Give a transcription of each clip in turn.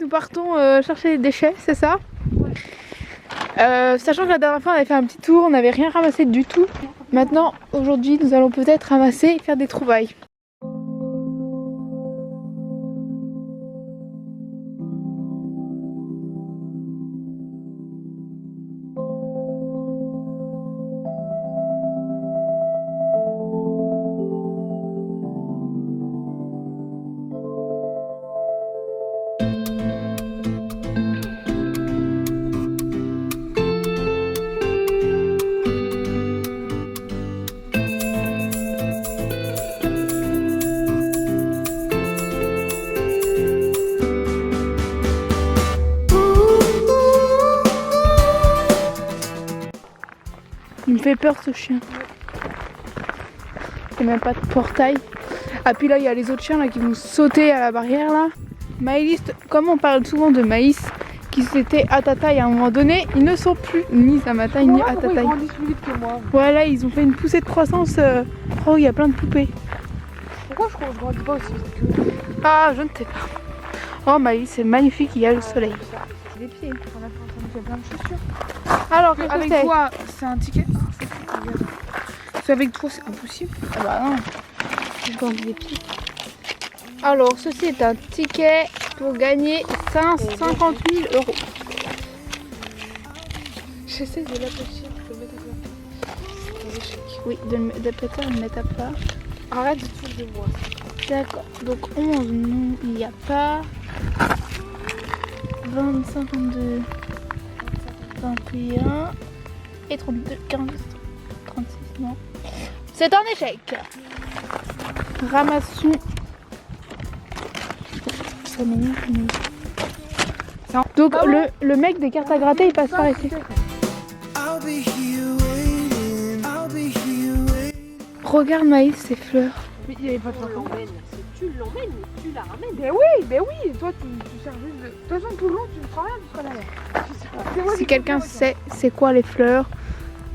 nous partons chercher les déchets, c'est ça? Sachant que la dernière fois on avait fait un petit tour, on n'avait rien ramassé du tout. Maintenant, aujourd'hui, nous allons peut-être ramasser et faire des trouvailles. Il me fait peur ce chien. Il n'y a même pas de portail. Ah puis là il y a les autres chiens là qui vont sauter à la barrière là. Maïlis, comme on parle souvent de Maïs qui s'était à ta taille à un moment donné, ils ne sont plus ni à ma taille ni à ta taille. Ils grandissent plus vite que moi. Voilà, ils ont fait une poussée de croissance. Oh, il y a plein de poupées. Pourquoi je grandis pas aussi vite que eux? Ah, je ne sais pas. Oh Maïs, c'est magnifique, il y a le soleil. J'ai des pieds, on a fait plein de chaussures. Alors, qu'est-ce que avec c'est? toi, c'est un ticket. C'est avec toi, c'est impossible. Ah bah non, j'ai pas envie des pieds. Alors, ceci est un ticket pour gagner 50 000 €. J'essaie de l'apprécier, de le mettre à plat. Oui, de peut-être le mettre à plat. Arrête de te foutre de moi. D'accord, donc 11, non, il n'y a pas. 20, 52, 21 et 32, 15, 36, non. C'est un échec. Ramassons. Ça m'énerve, mais... Donc le mec des cartes à gratter il passe par ici. Regarde Maïs, ces fleurs. Mais il n'y avait pas de temps. Tu l'emmènes, tu la ramènes. Ben oui, toi tu sers juste de... De toute façon tout le long tu ne feras rien jusqu'à là. Si quelqu'un sait c'est quoi les fleurs,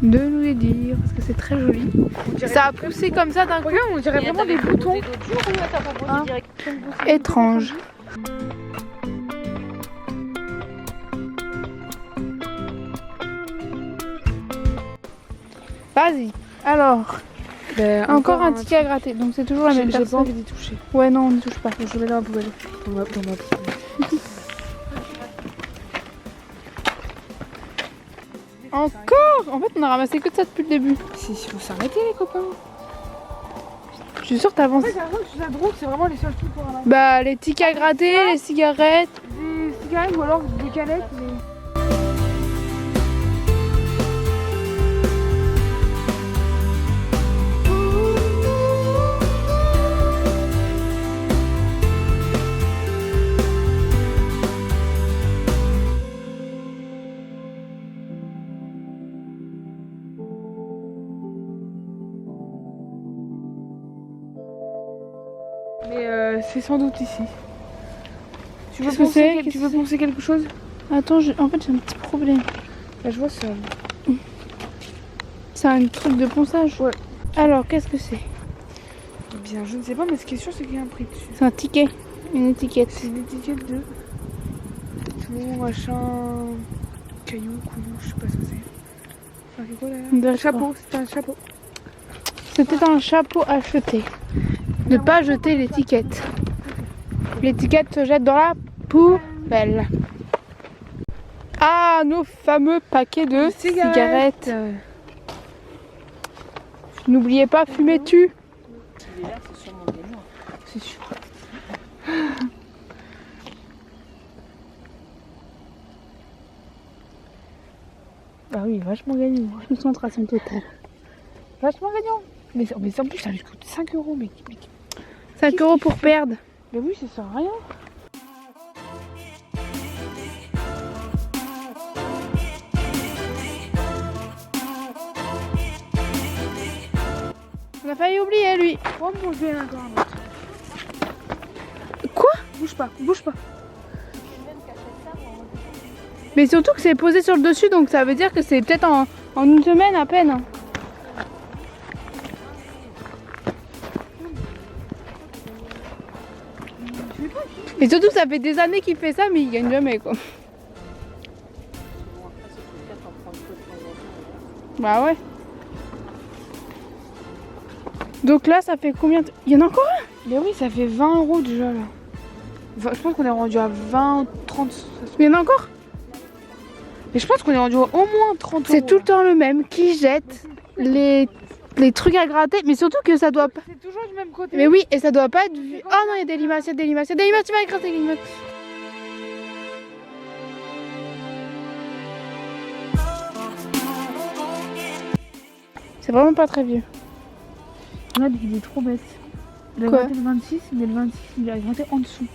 de nous les dire parce que c'est très joli. Ça a poussé comme ça d'un coup. Regarde, on dirait vraiment des boutons. Hein, étrange. Vas-y. Alors, encore un ticket à gratter. Donc c'est toujours la même personne. J'ai pas envie d'y toucher. Ouais, non, on ne touche pas. Je mets dans la poubelle. Dans ma poubelle. Encore? En fait, on a ramassé que de ça depuis le début. Il faut s'arrêter les copains. Je suis sûre que t'avances. En fait, j'ai l'impression que ça drôle, c'est vraiment les seuls trucs pour un... Bah, les tickets à gratter, les cigarettes. Des cigarettes ou alors des canettes. Mais c'est sans doute ici. Tu veux Qu'est-ce que c'est? Tu veux penser quelque chose? Attends, en fait, j'ai un petit problème. Là, je vois ça. C'est un truc de ponçage? Ouais. Alors, qu'est-ce que c'est? Eh bien, je ne sais pas, mais ce qui est sûr, c'est qu'il y a un prix dessus. C'est un ticket. Une étiquette. C'est une étiquette de... Tout machin... Caillou, couillou, je sais pas ce que c'est. Enfin, c'est quoi là? Un chapeau, c'était un chapeau. C'était un chapeau acheté. Ne pas jeter l'étiquette. L'étiquette se jette dans la poubelle. Ah, nos fameux paquets de cigarettes. N'oubliez pas, fumez-tu. C'est sûr. Ah oui, vachement gagnant. Concentration totale. Vachement gagnant. Mais en plus, ça lui coûte 5 €. Mais 5 € pour perdre. Mais oui, ça sert à rien. On a failli oublier lui. Oh mon Dieu, il y en a encore un autre. Quoi? Bouge pas, bouge pas. Mais surtout que c'est posé sur le dessus, donc ça veut dire que c'est peut-être en une semaine à peine. Et surtout, ça fait des années qu'il fait ça, mais il gagne jamais quoi. Bon, après, c'est tout le cas, t'en prends un peu de temps en temps. Bah ouais. Donc là, ça fait combien Il y en a encore un? Mais oui, ça fait 20 € déjà là. Je pense qu'on est rendu à 20, 30. Il y en a encore? Mais je pense qu'on est rendu au moins 30 €. C'est tout le temps le même qui jette les trucs à gratter, mais surtout que ça doit pas. C'est toujours du même côté. Mais oui, et ça doit pas être vu. Oh non, il y a des limaces, il y a des limaces, il y a des limaces, tu vas gratter les limaces. C'est vraiment pas très vieux. Regarde, il est trop bête. Il a Quoi? gratté le 26, mais le 26, il a gratté en dessous.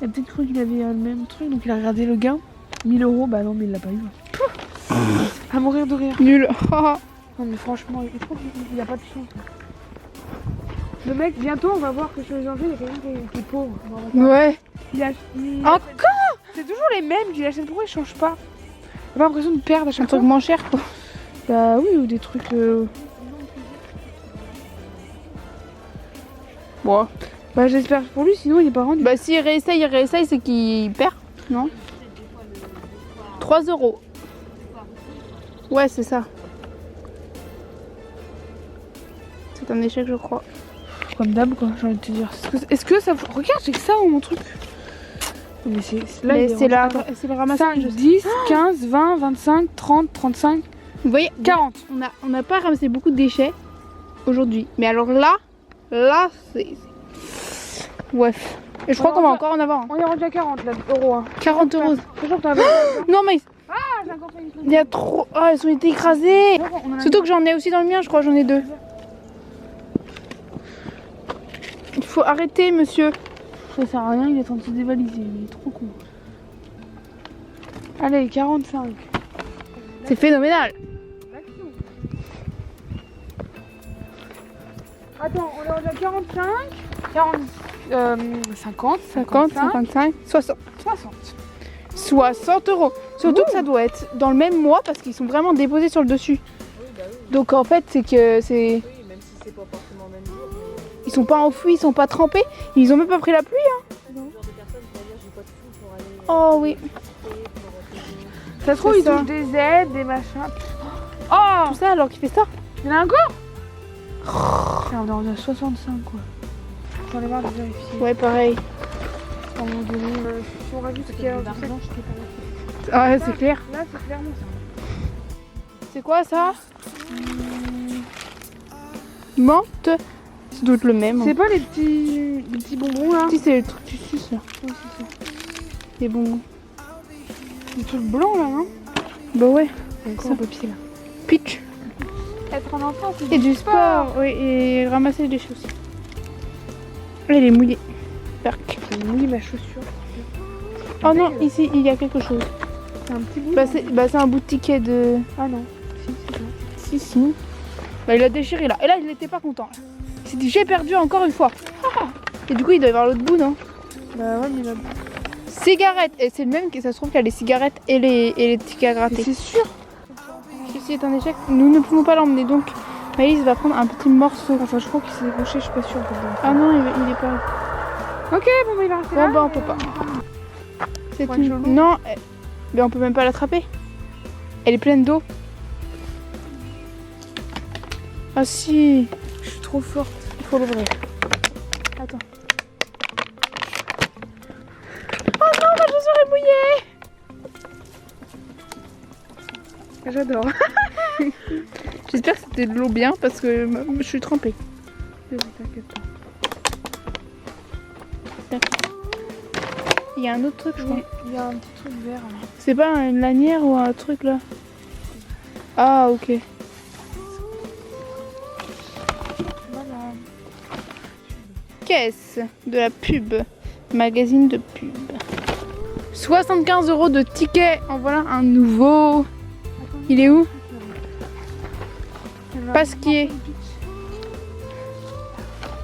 Il a peut-être cru qu'il avait le même truc, donc il a regardé le gain. 1000 €, bah non, mais il l'a pas eu. À mourir de rire. Nul. Non, mais franchement, je trouve qu'il n'y a pas de chance. Le mec, bientôt, on va voir que sur les enjeux, il y a quelqu'un qui est pauvre. Ouais. Encore. C'est toujours les mêmes qu'il achète. Pourquoi ils changent pas? J'ai pas l'impression de perdre à Un chaque truc fois. moins cher quoi. Bah oui, ou des trucs. Bon. Bah j'espère pour lui, sinon il est pas rendu. Bah s'il réessaye, c'est qu'il perd, non? 3 €. Ouais, c'est ça. C'est un échec, je crois. Comme d'hab, quoi, j'ai envie de te dire. Est-ce que ça. Regarde, j'ai que ça mon truc. Mais c'est là, Mais il est c'est rendu. le ramassage. 5, 10, 15, 20, 25, 30, 35, Vous voyez, 40. on n'a pas ramassé beaucoup de déchets aujourd'hui. Mais alors là, c'est... Ouais. Et je crois qu'on va encore en avoir. On est rendu à 40 là, euros. Hein. 40 €. Toujours que t'en avais. Non mais Ah, j'ai encore fait une chose. il y a trop... Ah, elles ont été écrasées. On en a Surtout que j'en ai aussi dans le mien, je crois, j'en ai 2. Il faut arrêter, monsieur. Ça sert à rien, il est en train de se dévaliser, il est trop con. Allez, 45. C'est phénoménal. Attends, on est rendu à 45, 40, 50, 50, 55, 55, 60. 60. 60 €. Surtout que ça doit être dans le même mois parce qu'ils sont vraiment déposés sur le dessus. Oui, bah oui. Donc en fait, c'est que c'est... Oui, même si c'est pas forcément le même jour, mais Ils sont pas enfouis, ils sont pas trempés. Ils ont même pas pris la pluie. le genre de personne qui va dire j'ai pas de sous pour aller. Oh oui. Ça se trouve, C'est ils ça. touchent des aides, des machins. Oh, Tout ça alors qu'il fait ça. il y en a encore. Tiens, on est rendu à 65 quoi. J'en ai marre de vérifier. Ouais, pareil. À un moment donné, si on rajoute ce qu'il y a, L'argent, je t'ai pas là. Ah ouais, c'est clair. là, c'est clairement ça. C'est quoi ça? Menthe. C'est doit être le même. C'est pas les petits bonbons là? Si, c'est le truc que tu suces là. Ouais, c'est ça. Les bonbons. Des trucs blancs là, non? Bah ouais. C'est un papier là. Pitch. Être un enfant, c'est Et du sport. Oui, et ramasser les déchets aussi. Elle est mouillée. Perc. J'ai mouillé ma chaussure. Oh non, ici, il y a quelque chose. C'est un petit bout. Bah c'est un bout de ticket de... Ah non. Si, c'est ça. Si. Bah il a déchiré là. Et là, il n'était pas content. Il s'est dit, j'ai perdu encore une fois. Et du coup, il doit y avoir l'autre bout, non? Bah ouais, mais là. Cigarettes. Et c'est le même que ça se trouve qu'il y a les cigarettes et les tickets à gratter. C'est sûr. Ceci est un échec. Nous ne pouvons pas l'emmener. Donc, Maëlys va prendre un petit morceau. Enfin, je crois qu'il s'est décroché, je suis pas sûre. Ah non, il est pas... Ok, bon, bah il va rester Bon là. bah on peut pas. C'est Ouais, une... chelou. Non, mais on peut même pas l'attraper. Elle est pleine d'eau. Ah si. Je suis trop forte. Il faut l'ouvrir. Attends. Oh non, ma chaussure est mouillée. J'adore. J'espère que c'était de l'eau bien parce que je suis trempée. T'inquiète pas. Il y a un autre truc, je crois. Il y a un petit truc vert. Là. C'est pas une lanière ou un truc là? Ah ok. Voilà. Caisse de la pub. Magazine de pub. 75 € de ticket. En voilà un nouveau. Il est où? Pasquier.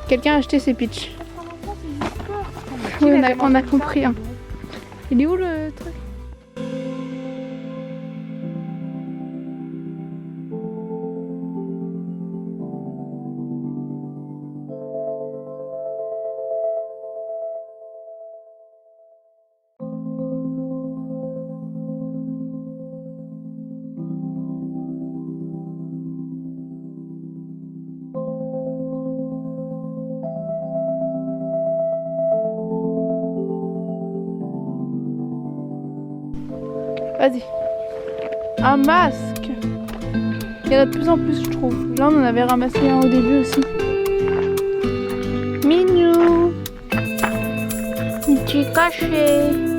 Quelqu'un a acheté ses pitchs. Oui, on a compris. Hein. Il est où le truc? Vas-y. Un masque. Il y en a de plus en plus, je trouve. Là, on en avait ramassé un au début aussi. Mignon. Tu es caché.